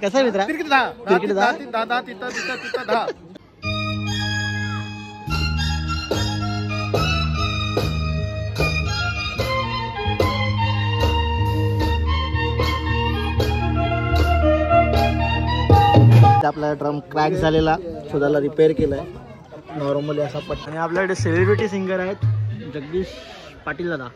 कसा मित्रा क्रिकेट आपला ड्रम क्रॅक झालेला शोधाला रिपेअर केलाय नॉर्मली असा पट. आणि आपल्याकडे सेलिब्रिटी सिंगर आहेत जगदीश पाटील दादा.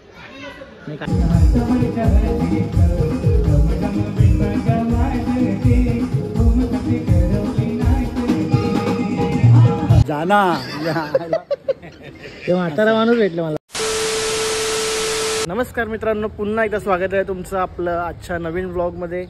जाना ते म्हातारा माणूस भेटले मला. नमस्कार मित्रांनो, पुन्हा एकदा स्वागत आहे तुमचं आपलं आजच्या नवीन व्लॉग मध्ये.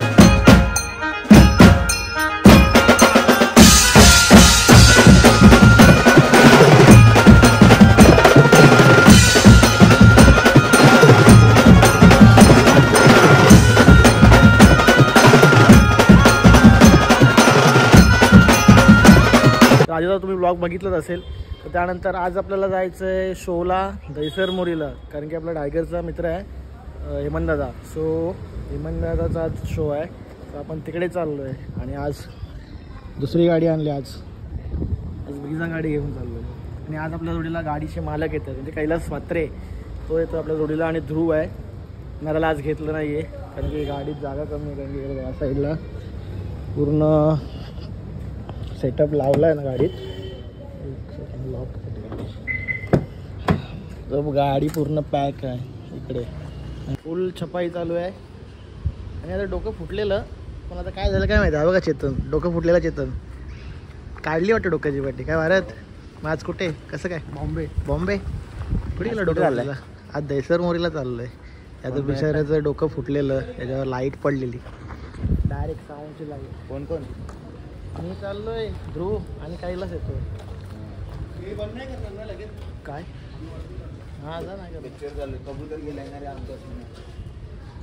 आधी तुम्ही ब्लॉग बघितलंच असेल. तर त्यानंतर आज आपल्याला जायचं आहे शोला दहिसर मोरीला, कारण की आपला टायगरचा मित्र आहे हेमंतदादा. सो हेमंतदादाचा आज शो आहे, तर आपण तिकडे चाललो आहे. आणि आज दुसरी गाडी आणली, आज ब्रिझा गाडी घेऊन चाललो आहे. आणि आज आपल्या जोडीला गाडीचे मालक येतात, म्हणजे कैलास म्हात्रे तो येतो आपल्या जोडीला. आणि ध्रुव आहे, मला आज घेतलं नाही आहे कारण की गाडीत जागा कमी आहे, कारण की या साईडला पूर्ण सेटअप लावला आहे ना गाडीत. गाडी पूर्ण पॅक आहे इकडे, फुल छपाई चालू आहे. आणि आता डोकं फुटलेलं, पण आता काय झालं काय माहिती आहे. बघा चेतन, डोकं फुटलेलं चेतन काढली वाटतं डोक्याची पट्टी. काय भारत मग आज कुठे कसं काय? बॉम्बे कुठे गेलं डोकं फुटलेलं? आज दहिसर मोरीला चाललो आहे. त्याचं बिचाऱ्याचं डोकं फुटलेलं, त्याच्यावर लाईट पडलेली डायरेक्ट साऊंडची लाईट. कोण कोण? मी चाललोय, ध्रुव आणि कैलास येतो. काय हां जा नाही का पिक्चर चालू कबूतर गेला येणारे आमच्या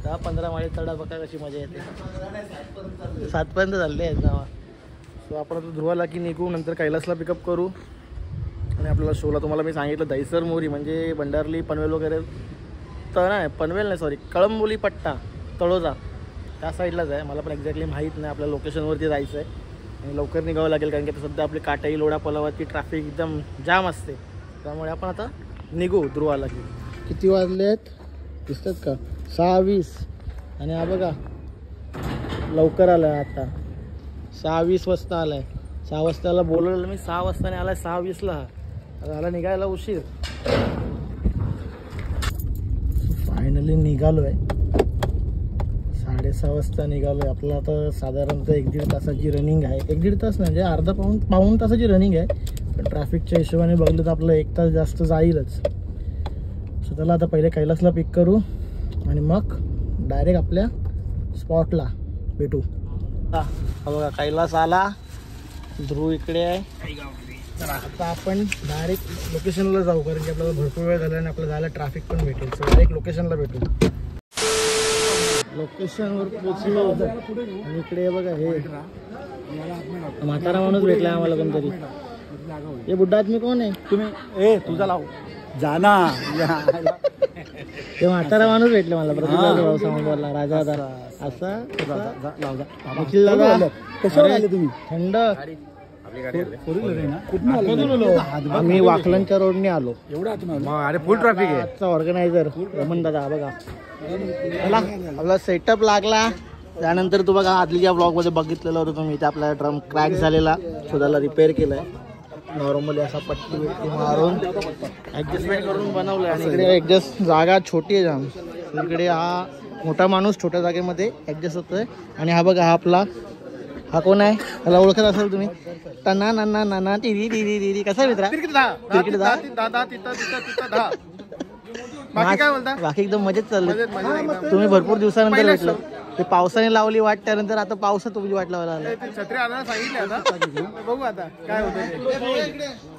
10-15 माळी चढा, बघा कशी मजा येते. 7पर्यंत चालले आहेत जावा. सो आपण आता ध्रुवाला की निघू, नंतर कैलासला पिकअप करू. आणि आपल्याला शोला तुम्हाला मी सांगितलं दहिसर मोरी म्हणजे भंडारली पनवेल वगैरे तर नाही, पनवेल नाही सॉरी, कळंबोली पट्टा तळोजा त्या साईडलाच आहे. मला पण एक्झॅक्टली माहीत नाही. आपल्या लोकेशनवरती जायचं आहे आणि लवकर निघावं लागेल, कारण की आता सध्या आपली काटाई लोढा पलावरती ट्रॅफिक एकदम जाम असते. त्यामुळे आपण आता निघू ध्रुवाला. की किती वाजले आहेत दिसतात का? 6:20. आणि हा बघा लवकर आला आहे, आता 6:20 वाजता आला आहे. 6 वाजताला बोलवलेलं मी, 6 वाजताने आला आहे 6:20ला. झाला निघायला उशीर. फायनली निघालो आहे, 6:30 वाजता निघालो आहे. आपलं आता साधारणतः 1-1.5 तासाची रनिंग आहे. 1-1.5 तास म्हणजे अर्धा पाऊण तासाची रनिंग आहे. पण ट्रॅफिकच्या हिशोबाने बघलं तर आपलं 1 तास जास्त जाईलच. सो त्याला आता पहिले कैलासला पिक करू आणि मग डायरेक्ट आपल्या स्पॉटला भेटू. हा बघा कैलास आला, ध्रुव इकडे आहे. तर आता आपण डायरेक्ट लोकेशनला जाऊ, कारण की आपल्याला भरपूर वेळ झाला आणि आपल्याला जायला ट्रॅफिक पण भेटेल. सो डायरेक्ट लोकेशनला भेटू. लोकेशनवर पोचलो आणि इकडे बघा हे म्हातारा माणूस भेटला आम्हाला. पण तरी हे बुड्ढा आदमी कोण आहे? तुम्ही तुझा लाव जाना. ते म्हातारा माणूस भेटले मला, प्रतिभाव सांगला राजा असा निखिल दादा. कशावर आले तुम्ही? थंड. आम्ही वाकलनच्या रोडने आलो. अरे फुल ट्रॅफिक आहे. आजचा ऑर्गनायझर रमण दादा बघा. चला आपला सेटअप लागला. त्यानंतर तू बघा आदलीच्या ब्लॉगमध्ये बघितलेलं होतं तुम्ही, इथे आपला ड्रम क्रॅक झालेला शोधाला रिपेअर केलाय. नॉर्मली असा पट्टी मारून ॲडजस्टमेंट करून बनवलं. आणि इकडे ॲडजस्ट जागा छोटी आहे जाम. इकडे हा मोठा माणूस छोट्या जागेमध्ये ॲडजस्ट होतोय. आणि हा बघा हा आपला, हा कोण आहे? त्याला ओळखत असेल तुम्ही. टना नन्ना नाना टिरी टिरी टिरी. कसा मित्रा क्रिकेट बाकी एकदम मजेत चाललंय. तुम्ही भरपूर दिवसानंतर भेटलो. ते पावसाने लावली वाट, त्यानंतर आता पावसात तुझी वाट लावायला बघू आता काय होतं.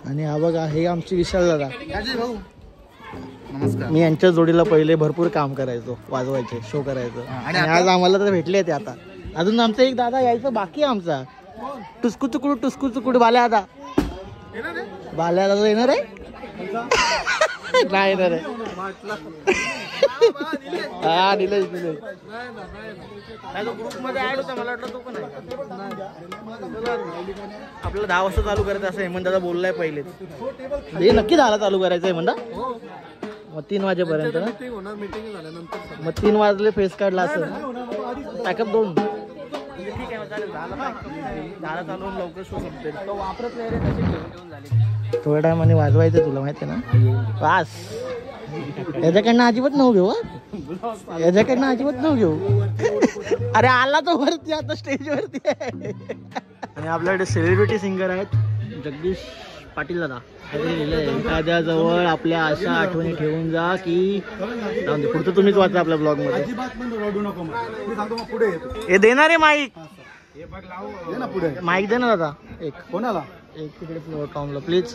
आणि हा बघा हे आमची विशाल दादा. नमस्कार. मी यांच्या जोडीला पहिले भरपूर काम करायचो, वाजवायचे, शो करायचो. आणि आज आम्हाला तर भेटले ते. आता अजून आमचा एक दादा यायचं बाकी आहे. आमचा टुस्कू चुकडू बाल्या दादा. बाल्या दादा येणार आहे. नाही ना रे. हा निलेश ग्रुप मध्ये ऍड होता, मला वाटलं तो पण आहे. आपल्याला 10 वाजता चालू करायचं असं हेमंत दादा बोललाय पहिले. हे नक्की 10ला चालू करायचं हेमंत. मग 3 वाजेपर्यंत ना. मग 3 वाजले फेस काढला असं पॅकअप 2. ठीक आहे चालेल. 10ला चालू लवकर शो संपते. तो वापरत नाही रे, तसे ठेवून झाले. थोड्या टायमाने वाजवायचं तुला माहिती आहे ना. पास याच्याकडनं अजिबात नऊ घेऊ. याच्याकडनं अजिबात नऊ घेऊ. अरे आला तो वरती, आता स्टेज वरती आहे. आणि आपल्याकडे सेलिब्रिटी सिंगर आहेत जगदीश पाटील दादा. एखाद्याजवळ आपल्या अशा आठवणी ठेवून जा की पुढचं तुम्हीच वाचा आपल्या ब्लॉग मध्ये. हे देणार आहे माईक. माईक दे ना दादा. एक कोणाला? एक तिकडे फ्लोअर टॉमला प्लीज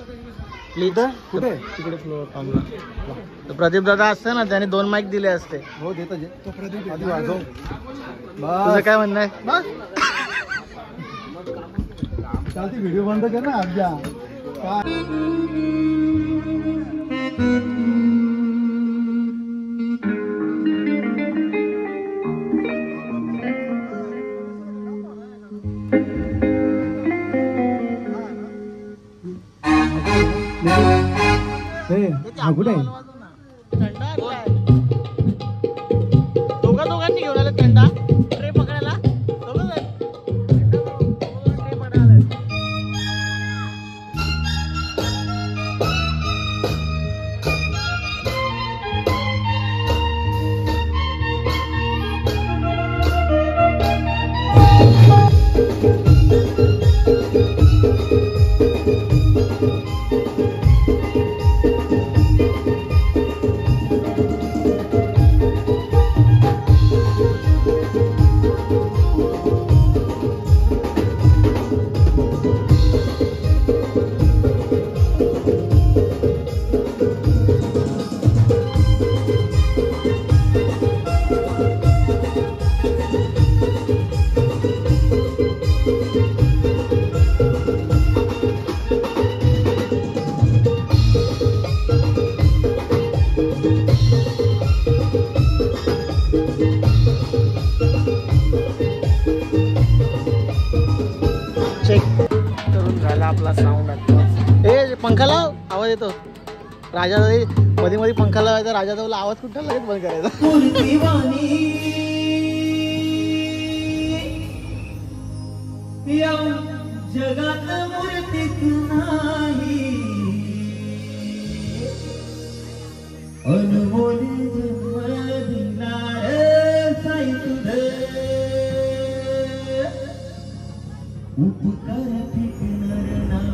प्लीज. कुठे? तिकडे फ्लोअर टॉमला. तर प्रदीप दादा असते ना, त्याने 2 माईक दिले असते. हो देतो. तुझं काय म्हणणं आहे? चालते व्हिडिओ बंद कर ना आज्ञा. कुठे दोघांनी घेऊन आले थंडा ट्रे पकडायला. आपला साऊंड आता. ए पंखा लाव, आवाज येतो. राजा मध्ये मध्ये पंखा लावायचा. राजा जवळ आवाज कुठं लगेच बंद करायचा. जगात मूर्तीच नाही अनमोल जन्म दिनार साई तुझ उपकार फिकणार नाही.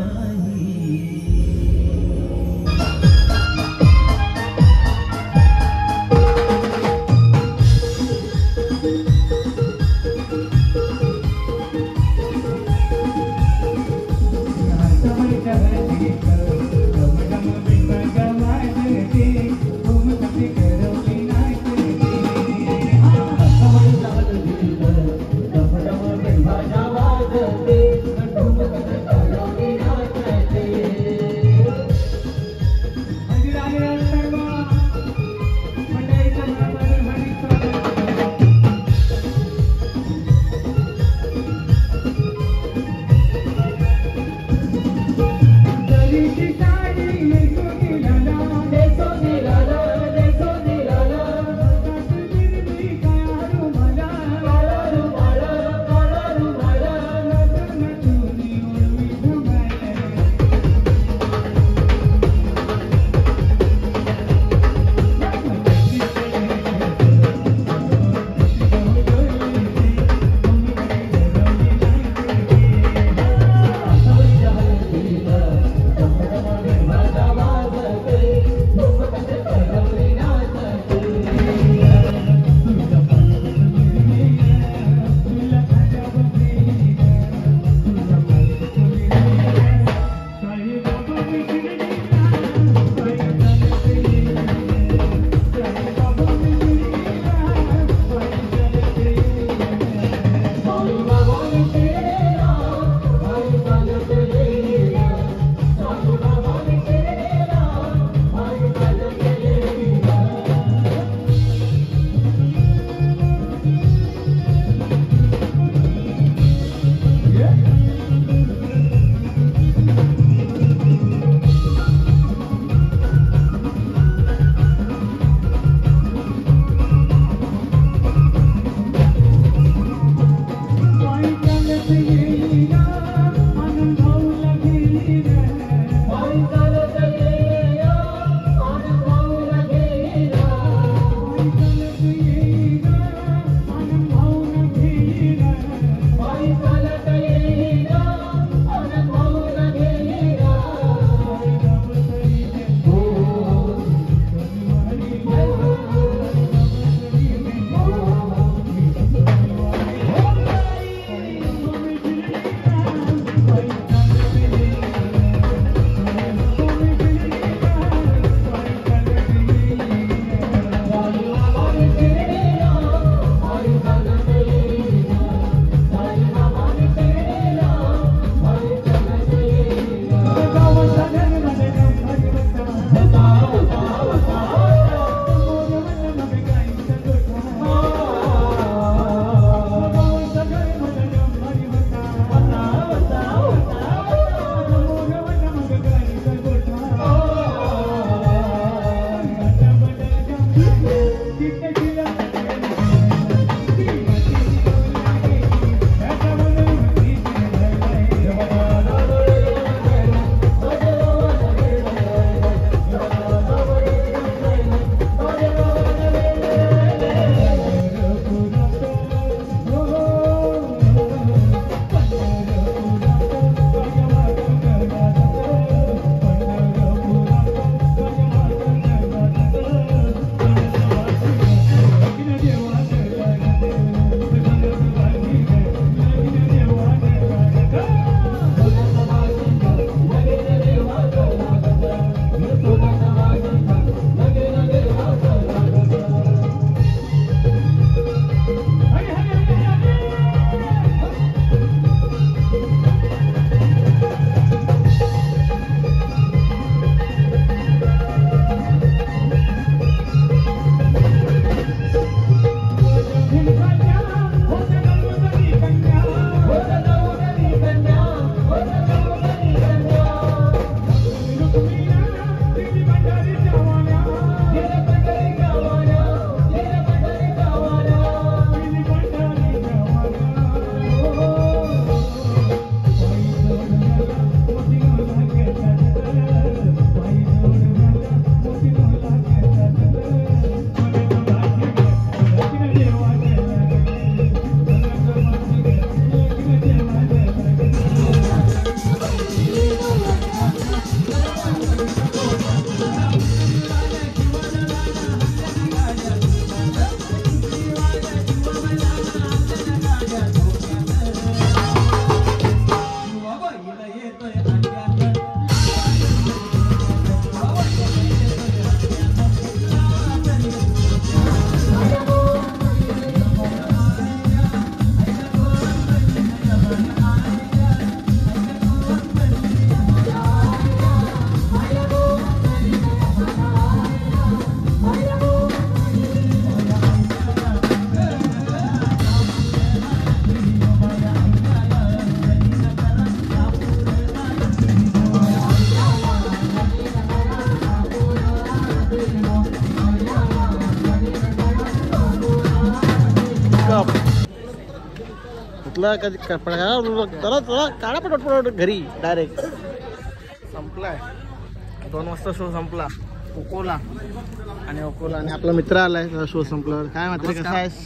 घेतला कधी चला चला काढा पटपट घरी डायरेक्ट. संपलाय 2 वाजता शो संपला. ओकोला आणि आपला मित्र आलाय शो संपल्यावर. काय मात्र कसा आहेस?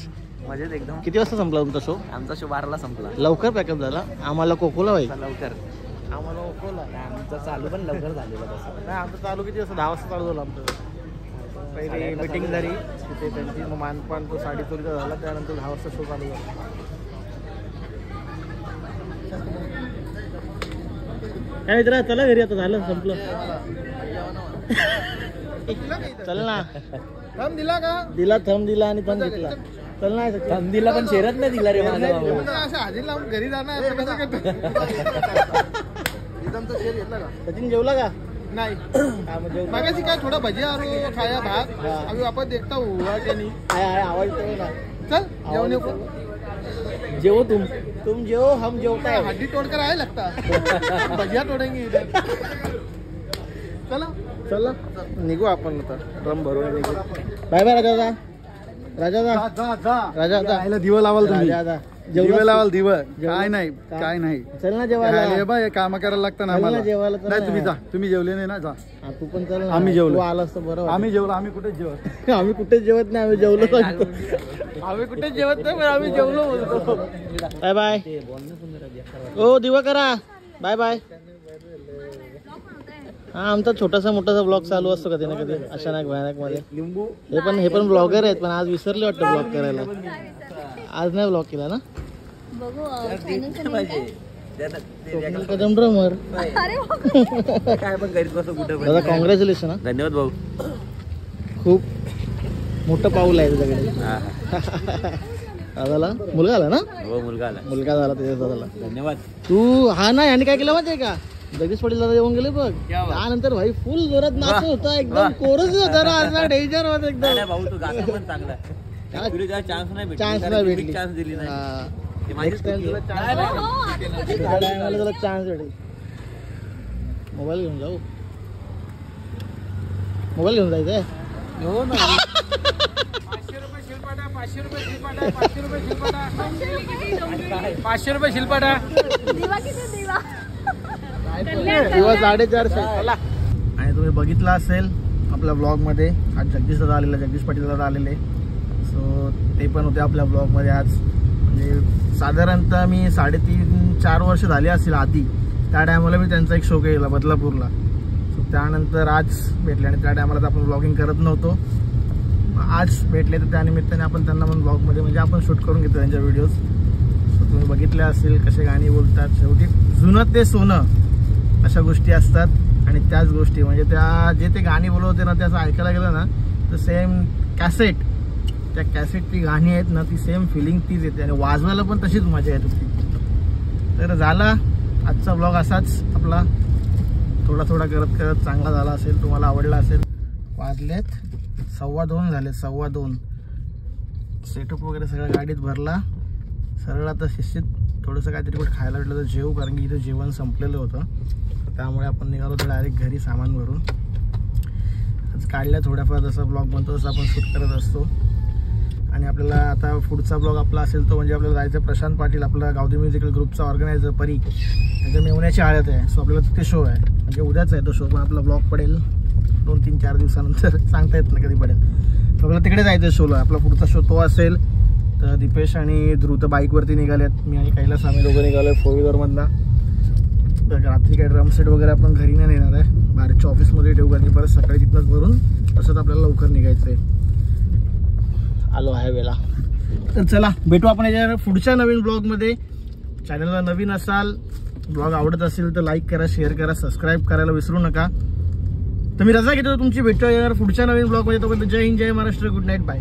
मजेत एकदम. किती वाजता संपला तुमचा शो? आमचा शो 12ला संपला. लवकर पॅकअप झाला. आम्हाला कोकोला व्हायचं लवकर. आम्हाला ओकोला. आमचा चालू पण लवकर झालेला तसं नाही. आमचं चालू किती वाजता? 10 वाजता चालू झालं आमचं. पहिली मीटिंग झाली तिथे त्यांची. मग मानपान तो 3:30 झाला. त्यानंतर 10 वाजता शो चालू झाला. काय मित्रा चला घरी आता. झालं संपलं. चल ना. थंब दिला का? दिला थंब दिला आणि थंब घेतला. चल ना. थंब दिला पण शेरत नाही दिला रे माझा बाबा. असं हाजीर लावून घरी जाणार कसं करतो? शेर घेतला का? सचिन जेवला का? नाही. हा, मग जेवला. मगाशी काय थोडा भजिया और खाया भात. अभी वापस देखता हुआ क्या नहीं. आवाज येतोय ना. चल जेवने को. जेवो तुम जेवो हम जेवता है. हड्डी तोड़कर आए लगता. भजिया तोडेंगे इधर. चला चला निघू आपण आता. ड्रम भरून निघू. बाय बाय राजा. राजा दिवा लावाल तुम्ही. राजा दिवे लावाल दिवा. काय नाही काय नाही. चल ना जेवायला. बाय काम करायला लागतं ना आम्हाला. जेवायला नाही तुम्ही जा. तुम्ही जेवले नाही ना. जा तू पण चल. आम्ही जेवलो. आलास तर बरं. आम्ही जेवलो. आम्ही कुठेच जेवत. आम्ही कुठेच जेवत नाही. आम्ही जेवलो. आम्ही कुठेच जेवत नाही पण आम्ही जेवलो बोलतो. Bye bye. ओ दिवा करा. Bye bye. हा आमचा छोटासा मोठासा ब्लॉग चालू असतो कधी ना कधी अचानक भयानक मध्ये. हे पण ब्लॉगर आहेत पण आज विसरले वाटतं ब्लॉग करायला. आज नाही ब्लॉग केला ना. कदम ड्रमर. काय पण घरीच बसू कुठे. दादा कॉंग्रॅच्युलेशन. हा धन्यवाद भाऊ. खूप मोठं पाऊल आहे तुझ्याकडे. दादाला मुलगा आला ना. हो मुलगा आला. मुलगा झाला त्याच्या दादाला. धन्यवाद. तू हा ना याने काय केलं माहितीये का? जगदीश पाटील दादा येऊन गेले बघ. त्यानंतर भाई फुल जोरात नाचत होता. एकदम कोरस होता. डेंजर होता एकदम. भाऊ तू गाता पण चांगला. चान्स नाही भेटली. चान्स दिली नाही. तुला चान्स भेटेल. मोबाईल घेऊन जाऊ. मोबाईल घेऊन जायचंय. हो ना. 500 रुपये शिल्पाटा. दिवा 450. आणि तुम्ही बघितलं असेल आपल्या ब्लॉग मध्ये आज जगदीश दादा आलेला. जगदीश पाटील दादा आलेले. सो ते पण होते आपल्या ब्लॉग मध्ये आज. म्हणजे साधारणतः मी 3.5-4 वर्ष झाले असतील आधी. त्या टायमाला मी त्यांचा एक शो केला बदलापूरला. सो त्यानंतर आज भेटले आणि त्या टायमाला आपण ब्लॉगिंग करत नव्हतो. आज भेटले तर त्यानिमित्ताने आपण त्यांना पण ब्लॉगमध्ये म्हणजे आपण शूट करून घेतो त्यांच्या व्हिडिओज. सो तुम्ही बघितले असेल कसे गाणी बोलतात. शेवटी जुनं ते सोनं अशा गोष्टी असतात. आणि त्याच गोष्टी म्हणजे त्या जे ते गाणी बोलवते ना त्याचं ऐकायला गेलं ना तर सेम कॅसेट. त्या कॅसेटची गाणी आहेत ना ती सेम फिलिंग तीच येते. आणि वाजवायला पण तशीच मजा येत होती. तर झाला आजचा ब्लॉग असाच आपला. थोडा करत चांगला झाला असेल. तुम्हाला आवडला असेल. वाजलेत 2:15 झाले. 2:15. सेटअप वगैरे सगळं गाडीत भरला. सरळ आता शिस्तीत थोडंसं काहीतरी कुठे खायला भेटलं तर जेवू. कारण की इथं जेवण संपलेलं होतं. त्यामुळे आपण निघालो तर डायरेक्ट घरी सामान भरून. आज काढल्या थोड्याफार जसा ब्लॉग बनतो तसं आपण शूट करत असतो. आणि आपल्याला आता पुढचा ब्लॉग आपला असेल तो म्हणजे आपल्याला जायचं प्रशांत पाटील आपला गावठी म्युझिकल ग्रुपचा ऑर्गनायझर परी त्याच्या मेवण्याची हळद आहे. सो आपल्याला तिथे शो आहे. म्हणजे उद्याच आहे तो शो. पण आपला ब्लॉग पडेल 2-3-4 दिवसानंतर. सांगता येत नाही कधी पडेल. तर आपल्याला तिकडे जायचं शोला. आपला पुढचा शो तो असेल. तर दीपेश आणि ध्रुव तर बाईकवरती निघालेत. मी आणि कैलास आम्ही दोघं निघालो 4-व्हीलरमधनं. तर रात्री काय ड्रम सेट वगैरे आपण घरी नाही नेणार आहे. बाहेरच्या ऑफिसमध्ये ठेवू. कारण परत सकाळी तिथनंच भरून तसंच आपल्याला लवकर निघायचं आहे. आलो हायवेला. तर चला भेटू आपण याच्या पुढच्या नवीन ब्लॉगमध्ये. चॅनलला नवीन असाल, ब्लॉग आवडत असेल तर लाईक करा, शेअर करा, सबस्क्राईब करायला विसरू नका. तर मी रजा घेतो तुमची. भेटूया पुढच्या नवीन ब्लॉगमध्ये. तोपर्यंत जय हिंद, जय महाराष्ट्र, गुड नाईट, बाय.